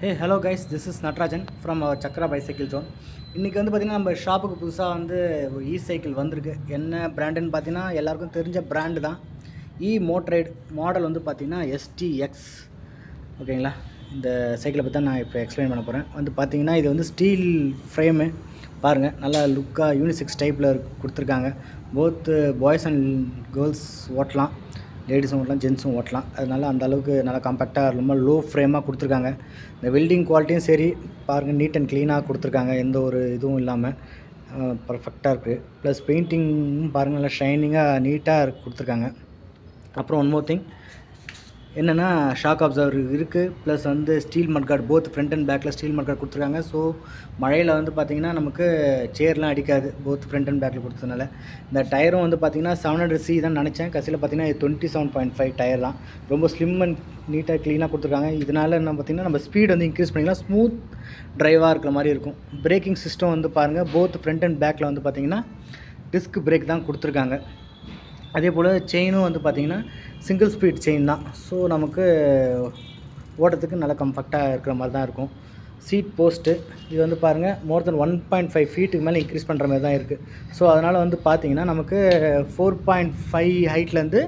Hey hello guys, this is Natarajan from our Chakra bicycle zone. இன்றைக்கி வந்து பார்த்திங்கன்னா நம்ம ஷாப்புக்கு புதுசாக வந்து இ சைக்கிள் வந்திருக்கு. என்ன பிராண்டுன்னு பார்த்தீங்கன்னா எல்லாருக்கும் தெரிஞ்ச பிராண்டு தான். இ மோட்ரைடு மாடல் வந்து பார்த்திங்கன்னா STX. ஓகேங்களா, இந்த சைக்கிளை பற்றி தான் நான் இப்போ எக்ஸ்பிளைன் பண்ண போகிறேன். வந்து பார்த்திங்கன்னா இது வந்து ஸ்டீல் ஃப்ரேமு பாருங்கள், நல்லா லுக்காக யூனிசெக்ஸ் டைப்பில் கொடுத்துருக்காங்க. போத் பாய்ஸ் அண்ட் கேர்ள்ஸ் ஓட்டலாம், லேடிஸும் ஓட்டலாம், ஜென்ஸும் ஓட்டலாம். அதனால் அந்த அளவுக்கு நல்லா காம்பேக்டாக ரொம்ப லோ ஃப்ரேமாக கொடுத்துருக்காங்க. இந்த வெல்டிங் குவாலிட்டியும் சரி பாருங்கள், நீட் அண்ட் க்ளீனாக கொடுத்துருக்காங்க, எந்த ஒரு இதுவும் இல்லாமல் பர்ஃபெக்டாக இருக்குது. ப்ளஸ் பெயிண்டிங்கும் பாருங்கள், நல்லா ஷைனிங்காக நீட்டாக கொடுத்துருக்காங்க. அப்புறம் ஒன் மோர் திங் என்னென்னா, ஷாக் அப்சர்வர் இருக்குது. ப்ளஸ் வந்து steel mudguard, both front and பேக்கில் ஸ்டீல் மட்கார்டு கொடுத்துருக்காங்க. ஸோ மழையில் வந்து பார்த்திங்கன்னா நமக்கு சேர்லாம் அடிக்காது, போத் ஃப்ரண்ட் அண்ட் பேக்கில் கொடுத்ததுனால. இந்த டயரும் வந்து பார்த்திங்கன்னா 700C தான் நினச்சேன், கடைசியில் பார்த்திங்கன்னா 27.5 டயர் தான். ரொம்ப ஸ்லிம் அண்ட் நீட்டாக க்ளீனாக கொடுத்துருக்காங்க. இதனால் என்ன பார்த்திங்கன்னா நம்ம ஸ்பீடு வந்து இன்க்ரீஸ் பண்ணிக்கலாம், ஸ்மூத் ட்ரைவாக இருக்கிற மாதிரி இருக்கும். பிரேக்கிங் சிஸ்டம் வந்து பாருங்கள், போத் ஃப்ரண்ட் அண்ட் பேக்கில் வந்து பார்த்திங்கன்னா டிஸ்க் பிரேக் தான் கொடுத்துருக்காங்க. அதே போல் செயினும் வந்து பார்த்திங்கன்னா சிங்கிள் ஸ்பீட் செயின் தான். ஸோ நமக்கு ஓட்டத்துக்கு நல்லா கம்ஃபர்ட்டாக இருக்கிற மாதிரி தான் இருக்கும். சீட் போஸ்ட்டு இது வந்து பாருங்கள், மோர் தென் 1.5 ஃபீட்டுக்கு மேலே இன்க்ரீஸ் பண்ணுற மாதிரி தான் இருக்குது. ஸோ அதனால் வந்து பார்த்திங்கன்னா நமக்கு 4.5 ஹைட்லேருந்து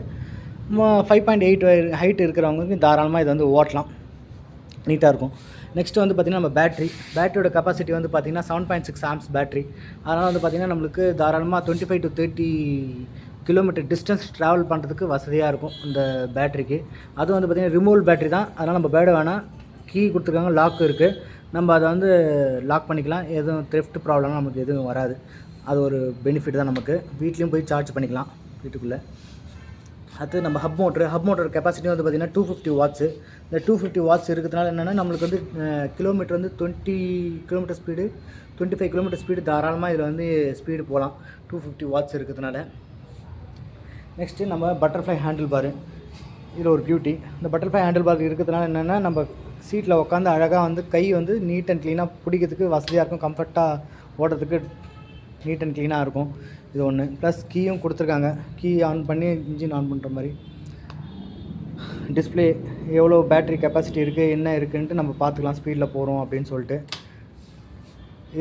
5.8 ஹைட் இருக்கிறவங்களுக்கு தாராளமாக இது வந்து ஓட்டலாம், நீட்டாக இருக்கும். நெக்ஸ்ட்டு வந்து பார்த்திங்கன்னா நம்ம பேட்டரியோட கெப்பாசிட்டி வந்து பார்த்திங்கன்னா 7.6 ஆம்ப்ஸ் பேட்ரி. அதனால் வந்து பார்த்திங்கன்னா நம்மளுக்கு தாராளமாக 25 to 30 கிலோமீட்டர் டிஸ்டன்ஸ் ட்ராவல் பண்ணுறதுக்கு வசதியாக இருக்கும் இந்த பேட்டரிக்கு. அதுவும் வந்து பார்த்திங்கன்னா ரிமூவல் பேட்டரி தான், அதனால் நம்ம பேட வேணாம். கீ கொடுத்துருக்காங்க, லாக் இருக்குது, நம்ம அதை வந்து லாக் பண்ணிக்கலாம். எதுவும் தெஃப்ட் ப்ராப்ளம் நமக்கு எதுவும் வராது. அது ஒரு பெனிஃபிட் தான் நமக்கு. வீட்லேயும் போய் சார்ஜ் பண்ணிக்கலாம் வீட்டுக்குள்ளே. அது நம்ம ஹப் மோட்டர் கெப்பாசிட்டி வந்து பார்த்திங்கன்னா 250 வாட்ஸு. இந்த 250 வாட்ஸ் இருக்கிறதுனால என்னென்னா நம்மளுக்கு வந்து கிலோமீட்டர் வந்து 20 கிலோமீட்டர் ஸ்பீடு, 25 கிலோமீட்டர் ஸ்பீடு தாராளமாக இதில் வந்து ஸ்பீடு போகலாம், 250 வாட்ஸ் இருக்கிறதுனால. நெக்ஸ்ட்டு நம்ம பட்டர்ஃப்ளை ஹேண்டில் பாரு, இதில் ஒரு பியூட்டி. இந்த பட்டர்ஃப்ளை ஹேண்டில் பார் இருக்கிறதுனால என்னென்னா நம்ம சீட்டில் உட்காந்து அழகாக வந்து கை வந்து நீட் அண்ட் க்ளீனாக பிடிக்கிறதுக்கு வசதியாக இருக்கும், கம்ஃபர்ட்டாக ஓடுறதுக்கு நீட் அண்ட் க்ளீனாக இருக்கும். இது ஒன்று. ப்ளஸ் கீயும் கொடுத்துருக்காங்க, கீ ஆன் பண்ணி இன்ஜின் ஆன் பண்ணுற மாதிரி. டிஸ்பிளே எவ்வளோ பேட்ரி கெப்பாசிட்டி இருக்குது, என்ன இருக்குதுன்ட்டு நம்ம பார்த்துக்கலாம் ஸ்பீடில் போகிறோம் அப்படின்னு சொல்லிட்டு.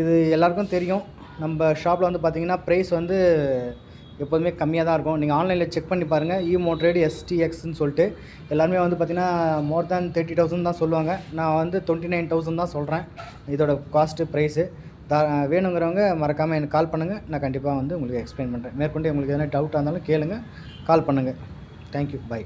இது எல்லாருக்கும் தெரியும். நம்ம ஷாப்பில் வந்து பார்த்திங்கன்னா ப்ரைஸ் வந்து எப்போதுமே கம்மியாக தான் இருக்கும். நீங்கள் ஆன்லைனில் செக் பண்ணி பாருங்கள், இ மோட்ரைடு STXன்னு சொல்லிட்டு. எல்லாருமே வந்து பார்த்திங்கன்னா மோர் தேன் 30,000 தான் சொல்லுவாங்க. நான் வந்து 29,000 தான் சொல்கிறேன் இதோட காஸ்ட்டு ப்ரைஸு. வேணுங்கிறவங்க மறக்காமல் எனக்கு கால் பண்ணுங்கள், நான் கண்டிப்பாக வந்து உங்களுக்கு எக்ஸ்பிளைன் பண்ணுறேன். மேற்கொண்டு உங்களுக்கு எதனா டவுட்டாக இருந்தாலும் கேளுங்கள், கால் பண்ணுங்கள். Thank you, by.